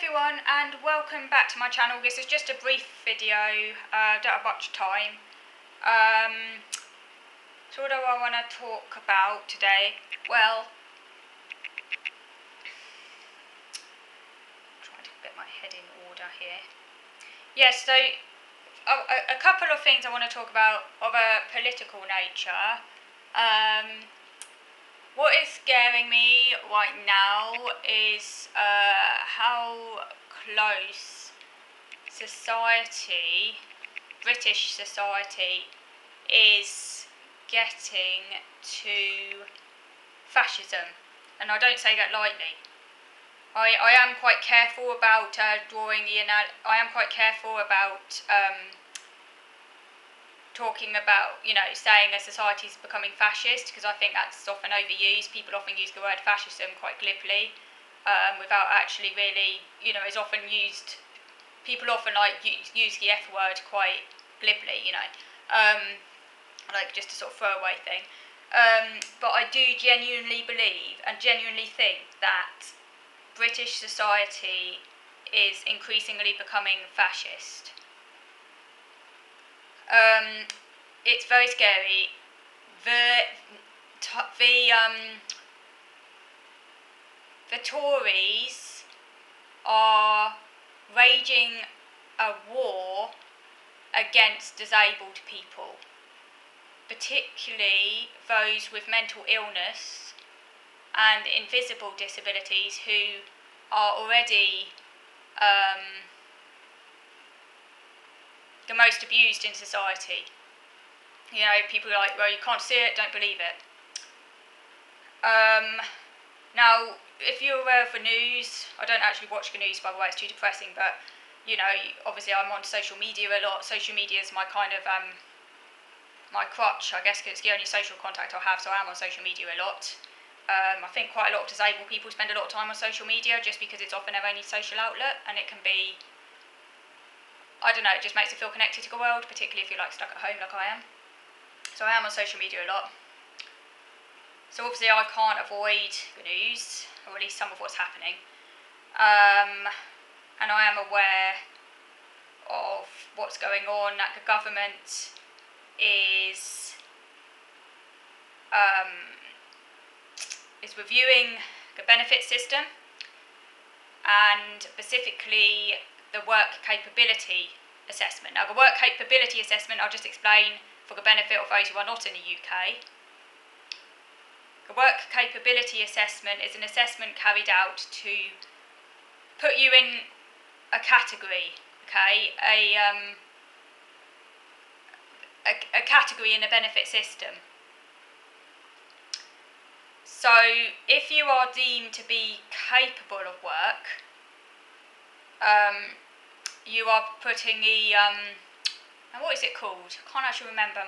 everyone, and welcome back to my channel. This is just a brief video, don't have much time. So what do I want to talk about today? Well, trying to get my head in order here. Yes, so a couple of things I want to talk about of a political nature. What is scaring me right now is how close society, British society, is getting to fascism, and I don't say that lightly. I am quite careful about talking about, saying a society is becoming fascist, because I think that's often overused. People often use the word fascism quite glibly, without actually really, it's often used. People often use the F word quite glibly, like just a sort of throwaway thing. But I do genuinely believe and genuinely think that British society is increasingly becoming fascist. It's very scary. The Tories are waging a war against disabled people, particularly those with mental illness and invisible disabilities who are already the most abused in society. People are like, well, you can't see it, don't believe it. Now, if you're aware of the news, I don't actually watch the news, by the way, it's too depressing, but, obviously I'm on social media a lot. Social media is my kind of, my crutch, I guess, because it's the only social contact I have, so I am on social media a lot. I think quite a lot of disabled people spend a lot of time on social media just because it's often their only social outlet, and it can be, I don't know, it just makes it feel connected to the world, particularly if you're stuck at home like I am. So I am on social media a lot. So obviously I can't avoid the news, or at least some of what's happening. And I am aware of what's going on, that the government is reviewing the benefit system, and specifically the work capability assessment. Now, the work capability assessment, I'll just explain for the benefit of those who are not in the UK. The work capability assessment is an assessment carried out to put you in a category, okay, a category in the benefit system. So, if you are deemed to be capable of work, you are putting the, and what is it called? I can't actually remember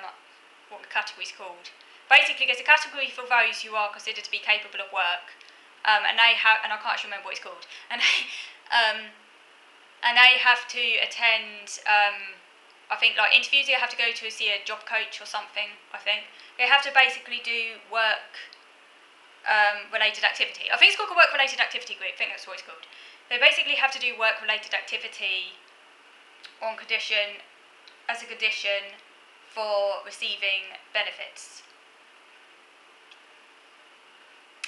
what the category is called. Basically, there's a category for those who are considered to be capable of work, and I can't actually remember what it's called, and they have to attend, I think, interviews. They have to go to see a job coach or something. I think they have to basically do work related activity. I think it's called a work related activity group. I think that's what it's called. They basically have to do work related activity as a condition for receiving benefits.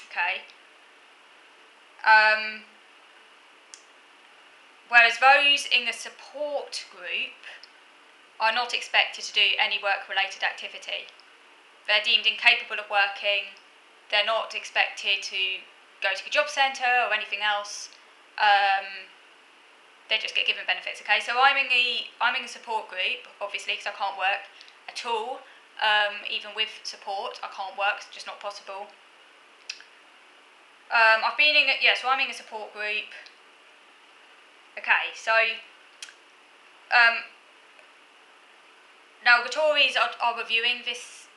Okay. Whereas those in the support group are not expected to do any work-related activity. They're deemed incapable of working. They're not expected to go to the job centre or anything else. They just get given benefits. Okay, so I'm in the support group, obviously, because I can't work at all. Even with support, I can't work. It's just not possible. So I'm in a support group. Okay, so now the Tories are reviewing this.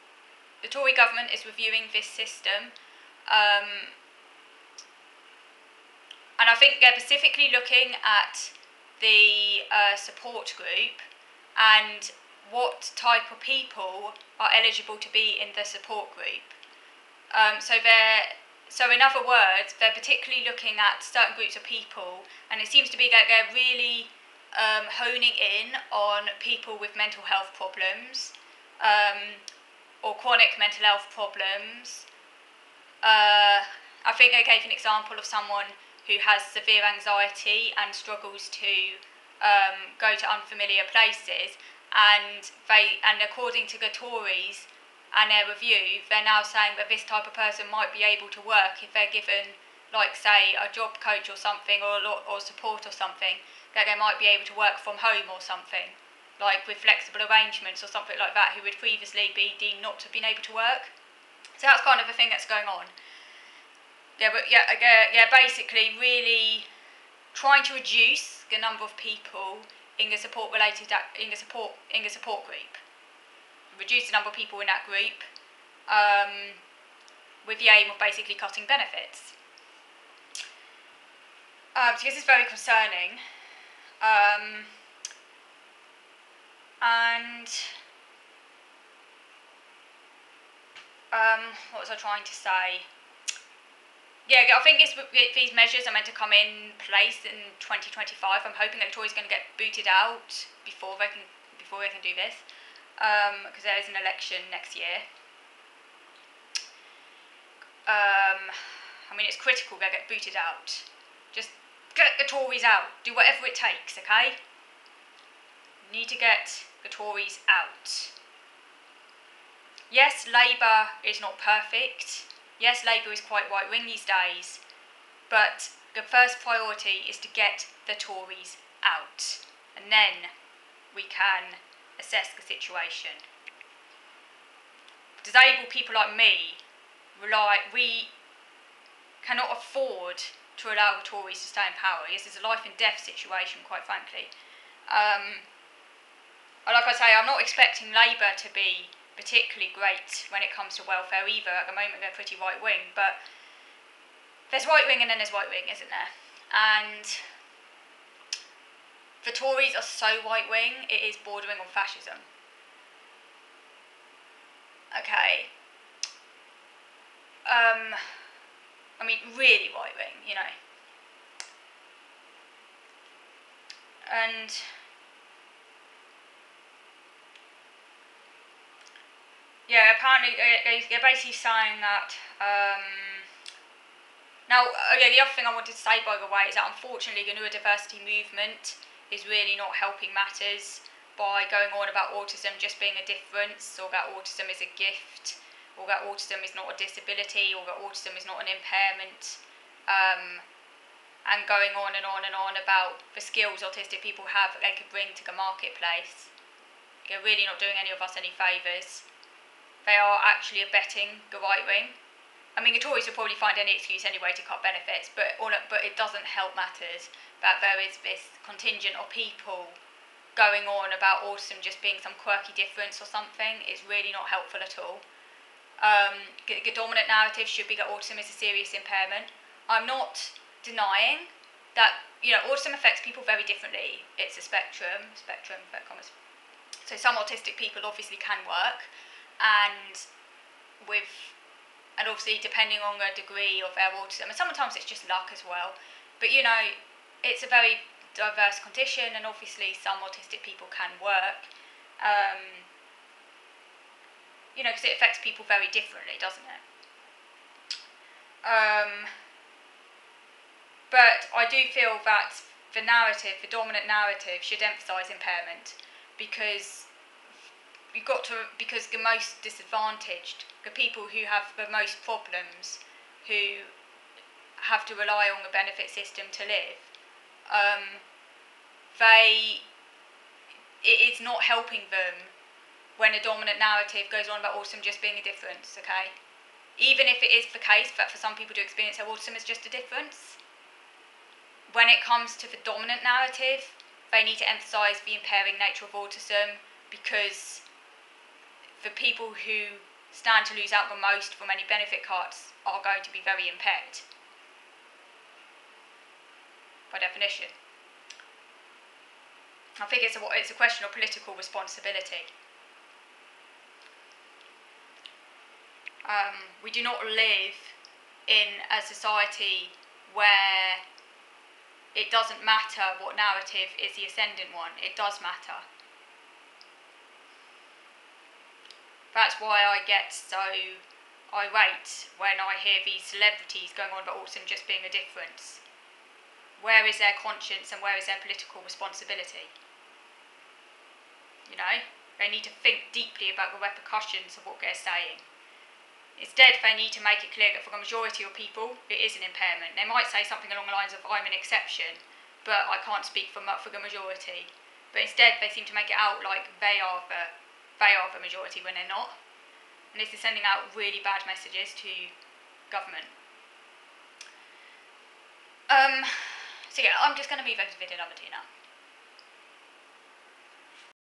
The Tory government is reviewing this system, and I think they're specifically looking at the support group and what type of people are eligible to be in the support group. So they're So in other words, they're particularly looking at certain groups of people, and it seems to be that they're really honing in on people with mental health problems, or chronic mental health problems. I think they gave an example of someone who has severe anxiety and struggles to go to unfamiliar places, and according to the Tories and their review, they're now saying that this type of person might be able to work if they're given, like, say, a job coach or something, or support or something, that they might be able to work from home or something, like with flexible arrangements or something like that, who would previously be deemed not to have been able to work. So that's kind of the thing that's going on. Basically, really trying to reduce the number of people in the support group. Reduce the number of people in that group, with the aim of basically cutting benefits. So this is very concerning. What was I trying to say? Yeah, I think these measures are meant to come in place in 2025. I'm hoping that the Tories are going to get booted out before they can do this, because there is an election next year. I mean, it's critical they get booted out. Just get the Tories out. Do whatever it takes, okay? Need to get the Tories out. Yes, Labour is not perfect. Yes, Labour is quite right-wing these days. But the first priority is to get the Tories out. And then we can assess the situation. Disabled people like me, we cannot afford to allow the Tories to stay in power. This is a life and death situation, quite frankly. Like I say, I'm not expecting Labour to be particularly great when it comes to welfare either. At the moment, they're pretty right-wing, but there's right-wing and then there's right-wing, isn't there? And the Tories are so right-wing, it is bordering on fascism. Okay. I mean, really right-wing, you know. And yeah, apparently they're basically saying that. Now, the other thing I wanted to say, by the way, is that unfortunately the neurodiversity movement is really not helping matters by going on about autism just being a difference, or that autism is a gift, or that autism is not a disability, or that autism is not an impairment, and going on and on and on about the skills autistic people have that they could bring to the marketplace. They're really not doing any of us any favours. They are actually abetting the right wing. I mean, the Tories will probably find any excuse anyway to cut benefits, but it doesn't help matters that there is this contingent of people going on about autism just being some quirky difference or something. Is really not helpful at all. The dominant narrative should be that autism is a serious impairment. I'm not denying that, autism affects people very differently. It's a spectrum, so some autistic people obviously can work, and obviously depending on the degree of their autism, and sometimes it's just luck as well, but it's a very diverse condition, and obviously some autistic people can work, because it affects people very differently, doesn't it? But I do feel that the dominant narrative, should emphasise impairment, because the most disadvantaged, the people who have the most problems, who have to rely on the benefit system to live, it is not helping them when a dominant narrative goes on about autism just being a difference, okay? Even if it is the case that for some people to experience their autism is just a difference, when it comes to the dominant narrative, they need to emphasise the impairing nature of autism, because the people who stand to lose out the most from any benefit cuts are going to be very impaired, by definition. I think it's a question of political responsibility. We do not live in a society where it doesn't matter what narrative is the ascendant one. It does matter. That's why I get so irate when I hear these celebrities going on about autism just being a difference. Where is their conscience and where is their political responsibility? You know, they need to think deeply about the repercussions of what they're saying. Instead, they need to make it clear that for the majority of people, it is an impairment. They might say something along the lines of, I'm an exception, but I can't speak for the majority. But instead, they seem to make it out like they are the majority when they're not. And this is sending out really bad messages to government. So yeah, I'm just going to move over to video number 2 now.